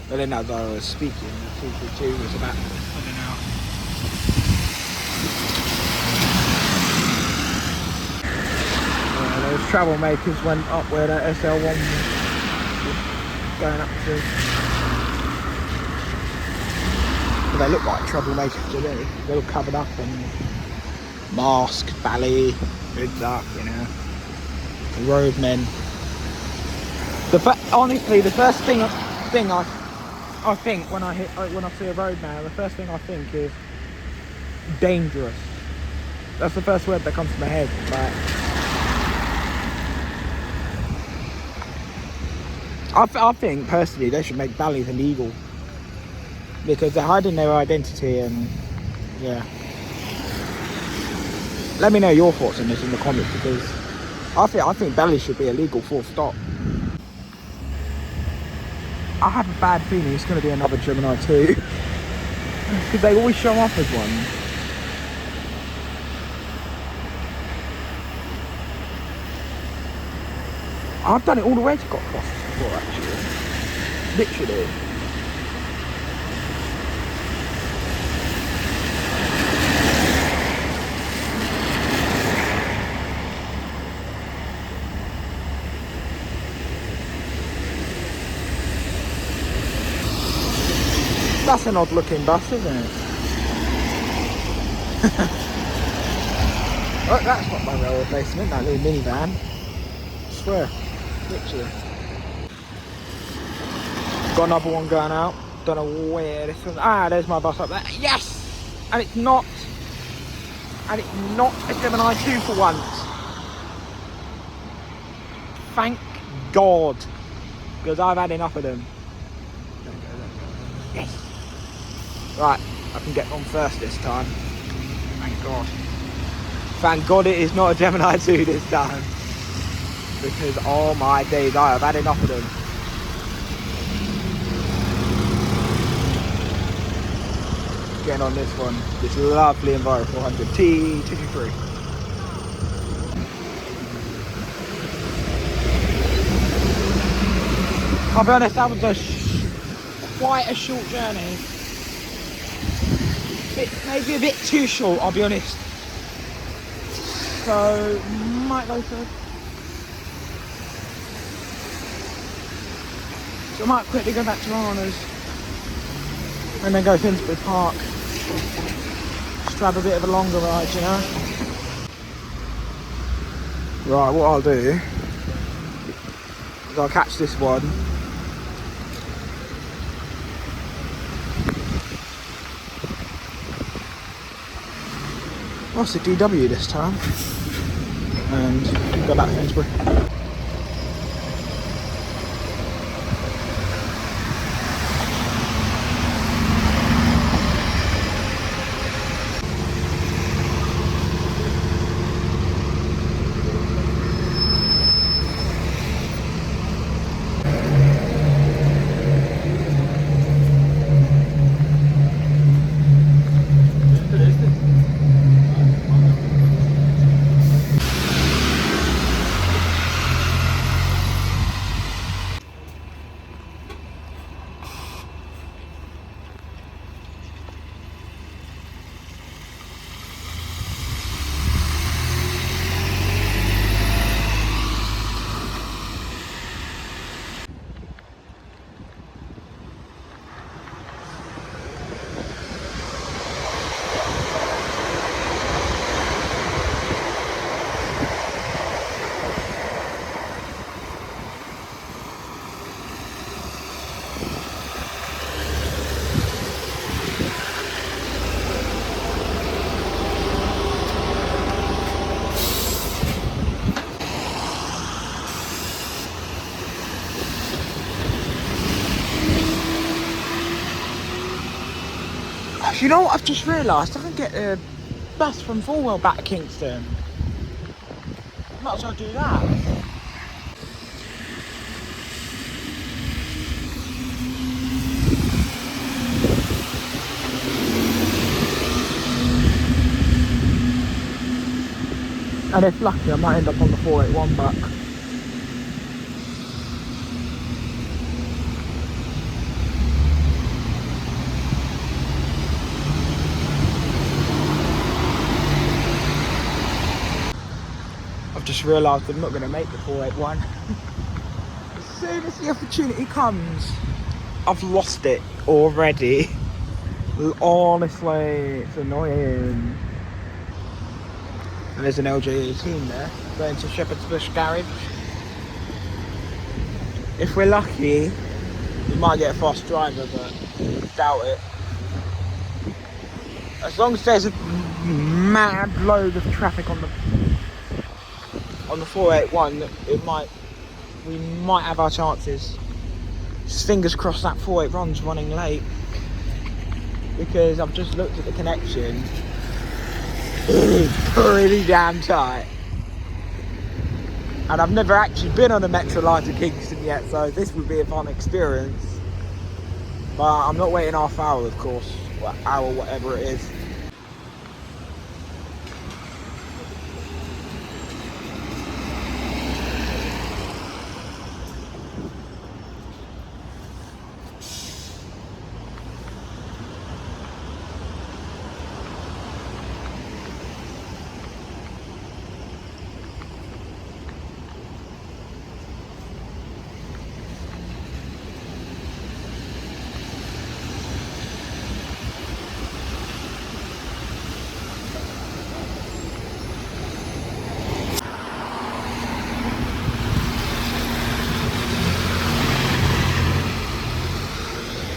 But then as I was speaking, the 232 was about coming out. Those Troublemakers went up where that SL1 was going up to. But they look like Troublemakers to me. They're all covered up and masked, bally, hoods up, you know. Roadmen. Honestly, the first thing I think when I see a roadman, the first thing I think is dangerous. That's the first word that comes to my head. Like, I think personally they should make valleys illegal because they're hiding their identity and yeah. Let me know your thoughts on this in the comments because I think valleys should be illegal full stop. I have a bad feeling it's going to be another Gemini 2 because they always show up as one. I've done it all the way to Cockfosters before actually, literally. That's an odd looking bus, isn't it? Oh, that's not my rail replacement, that little minivan. I swear, literally. Got another one going out. Don't know where this one. Ah, there's my bus up there. Yes! And it's not a Gemini 2 for once. Thank God. Because I've had enough of them. Yes. Right, I can get on first this time. Thank God. Thank God it is not a Gemini 2 this time. Because oh my days, I have had enough of them. Getting on this one, this lovely Enviro 400 T223. I'll be honest, that was quite a short journey. Maybe a bit too short, I'll be honest. So, might go to... So I might quickly go back to Arna's. And then go to Finsbury Park. Just to have a bit of a longer ride, you know? Right, what I'll do is I'll catch this one. What's the DW this time? And go back to Finsbury. You know what I've just realised? I can get a bus from Fulwell back to Kingston. Might as well do that. And if lucky, I might end up on the 481 back. I've just realised I'm not going to make the 481. As soon as the opportunity comes, I've lost it already. Honestly, it's annoying. And there's an LJ18 there, going to Shepherd's Bush Garage. If we're lucky, we might get a fast driver, but doubt it. As long as there's a mad load of traffic on the 481, we might have our chances. Just fingers crossed that 481's running late, because I've just looked at the connection. It's pretty damn tight. And I've never actually been on a Metro line to Kingston yet, so this would be a fun experience. But I'm not waiting half hour, of course, or hour, whatever it is.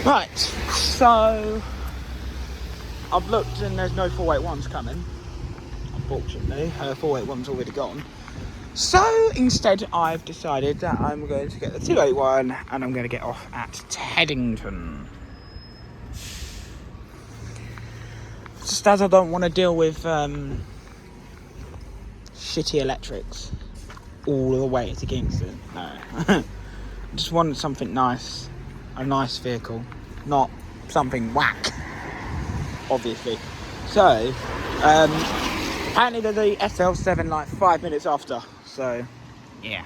Right, so I've looked and there's no 481s coming, unfortunately. 481's already gone. So instead I've decided that I'm going to get the 281 and I'm going to get off at Teddington. Just as I don't want to deal with shitty electrics all the way to Kingston. No. I just wanted something nice. A nice vehicle, not something whack, obviously. So, apparently they're the SL7 like 5 minutes after, so, yeah.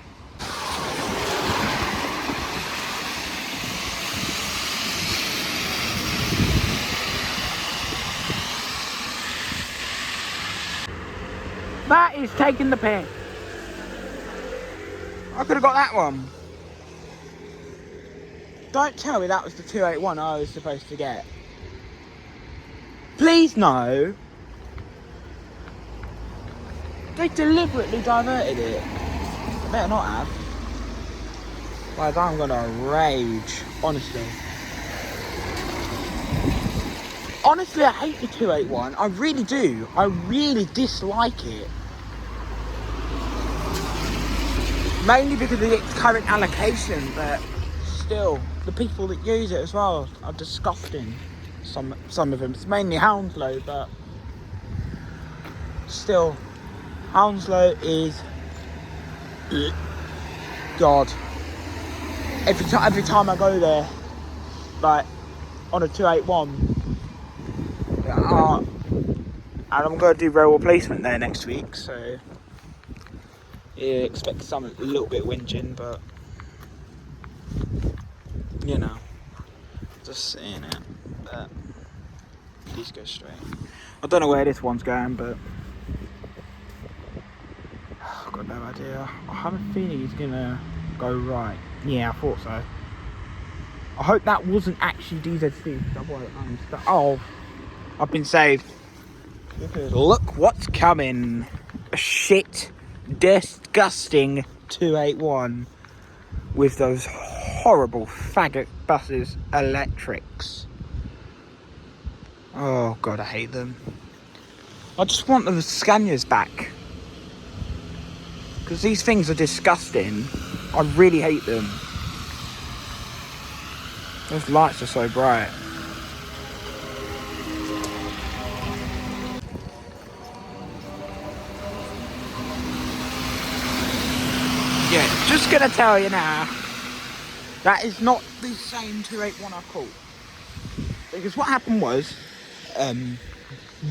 That is taking the piss. I could have got that one. Don't tell me that was the 281 I was supposed to get. Please no. They deliberately diverted it. They better not have. Otherwise I'm gonna rage, honestly. Honestly, I hate the 281. I really do. I really dislike it. Mainly because of its current allocation, but still, the people that use it as well are disgusting. Some of them. It's mainly Hounslow, but still, Hounslow is God. Every time I go there, like on a 281, and I'm going to do rail replacement there next week, so yeah, expect something a little bit whinging, but you know, just saying it. But please go straight. I don't know where this one's going, but I've got no idea. I have a feeling he's gonna go right. Yeah, I thought so. I hope that wasn't actually DZC. Oh, I've been saved. Look what's coming. A shit, disgusting 281 with those horrible faggot buses, electrics. Oh God, I hate them. I just want the Scanias back. Because these things are disgusting. I really hate them. Those lights are so bright. Yeah, just gonna tell you now, that is not the same 281 I caught. Because what happened was,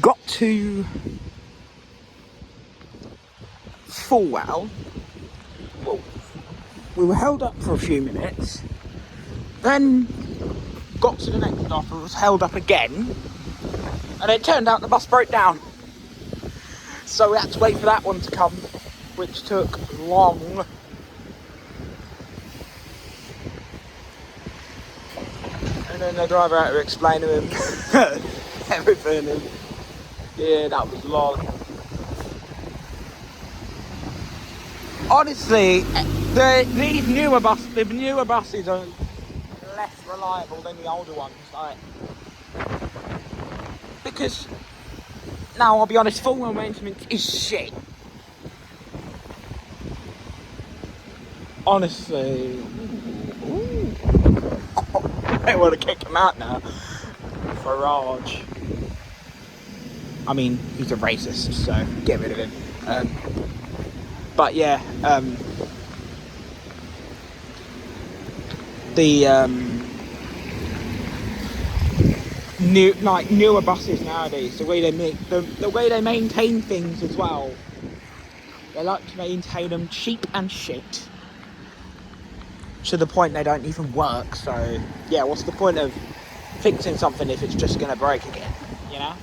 got to Fulwell. Well, we were held up for a few minutes. Then got to the next stop and was held up again. And it turned out the bus broke down. So we had to wait for that one to come, which took long. And then the driver had to explain to him everything. And yeah, that was long. Honestly, these newer buses are less reliable than the older ones. Like, because now I'll be honest, Fulwell maintenance is shit. Honestly, I want to kick him out now. Farage. I mean, he's a racist, so get rid of him. But yeah, the newer buses nowadays, the way they maintain things as well. They like to maintain them cheap and shit, to the point they don't even work. So yeah, what's the point of fixing something if it's just gonna break again? You know.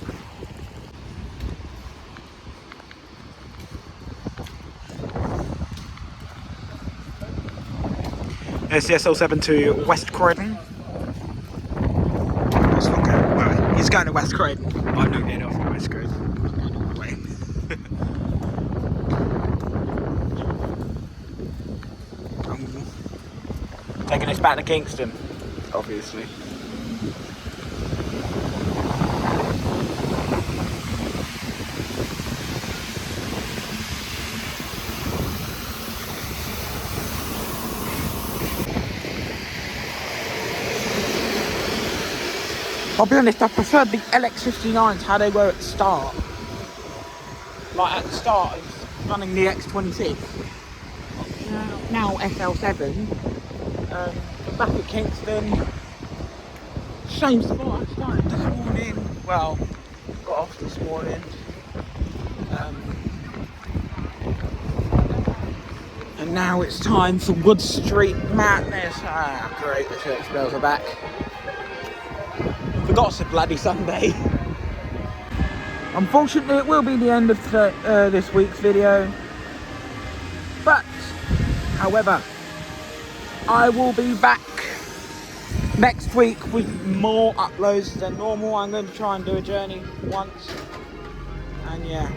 SCSL7 to West Croydon. Well, he's going to West Croydon. I'm not getting off to West Croydon. I'm going all the way. I'm taking us back to Kingston, obviously. I'll be honest, I preferred the LX59s how they were at the start. Like at the start of running the X26. Now SL7. Back at Kingston. Same spot I started this morning. Well, got off this morning. And now it's time for Wood Street Madness. Ah, great, the church bells are back. Forgot it's a bloody Sunday. Unfortunately, it will be the end of this week's video. But, however, I will be back next week with more uploads than normal. I'm going to try and do a journey once. And yeah.